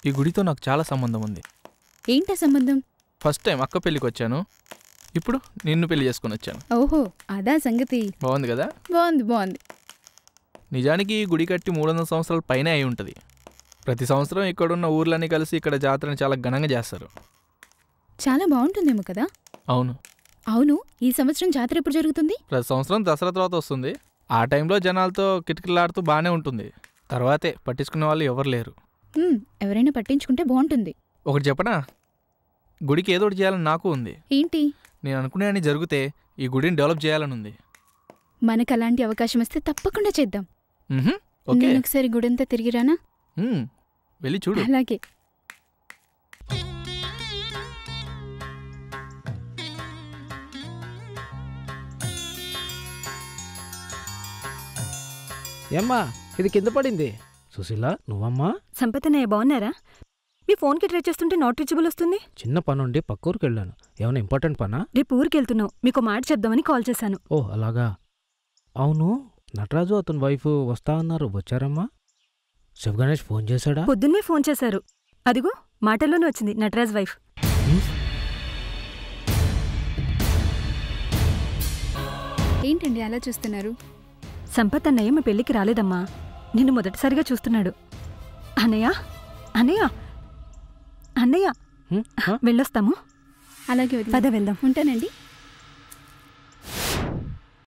ఈ గుడితో నాకు చాలా సంబంధం ఉంది. ఏంటా సంబంధం? ఫస్ట్ టైం అక్క పెళ్ళికి వచ్చాను, ఇప్పుడు నిన్ను పెళ్లి చేసుకుని వచ్చాను. ఓహో, అదా సంగతి. బాగుంది కదా? బాగుంది. నిజానికి ఈ గుడి కట్టి 300 సంవత్సరాల పైనే అయి ఉంటుంది. ప్రతి సంవత్సరం ఇక్కడున్న ఊర్లన్నీ కలిసి ఇక్కడ జాతరని చాలా ఘనంగా చేస్తారు. చాలా బాగుంటుందేమో కదా? అవును, ఈ సంవత్సరం జాతర ఎప్పుడు జరుగుతుంది? ప్రతి సంవత్సరం దసరా తర్వాత వస్తుంది. ఆ టైంలో జనాలతో కిటకిలాడుతూ బాగానే ఉంటుంది. తర్వాతే పట్టించుకునే వాళ్ళు ఎవరు లేరు. ఎవరైనా పట్టించుకుంటే బాగుంటుంది. ఒకటి చెప్పనా, గుడికి ఏదో ఒకటి చేయాలని నాకు ఉంది. ఏంటి? నేను అనుకునే అని జరిగితే ఈ గుడిని డెవలప్ చేయాలని ఉంది. మనకు అలాంటి అవకాశం వస్తే తప్పకుండా చేద్దాం. ఓకే, నేను ఒకసారి గుడంతా తిరిగిరానా? వెళ్ళి చూడు. అలాగే. ఏమ్మా ఇది కింద పడింది? సుశీల, నువ్వమ్మా? సంపతనయ్య బాగున్నారా? మీ ఫోన్కి ట్రై చేస్తుంటే నాట్ రీచబుల్ వస్తుంది. చిన్న పనుండి పక్క ఊరికి వెళ్ళాను. ఏమైనా ఇంపార్టెంట్ పనా? రేపు ఊరికి వెళ్తున్నావు, మీకు మాట చెప్దామని కాల్ చేశాను. ఓ అలాగా. అవును, నటరాజు అతని వైఫ్ వస్తా అన్నారు, వచ్చారమ్మా? శివ్ గణేష్ ఫోన్ చేశాడా? పొద్దున్నే ఫోన్ చేశారు. అదిగో మాటల్లోనే వచ్చింది నటరాజ్ వైఫ్. ఏంటండి అలా చూస్తున్నారు? సంపత్ అన్నయ్య మా పెళ్లికి రాలేదమ్మా, నిన్ను మొదటిసారిగా చూస్తున్నాడు. అన్నయ్య అన్నయ్య అన్నయ్య వెళ్ళొస్తాము. అలాగే పద వెళ్దాం. ఉంటానండి.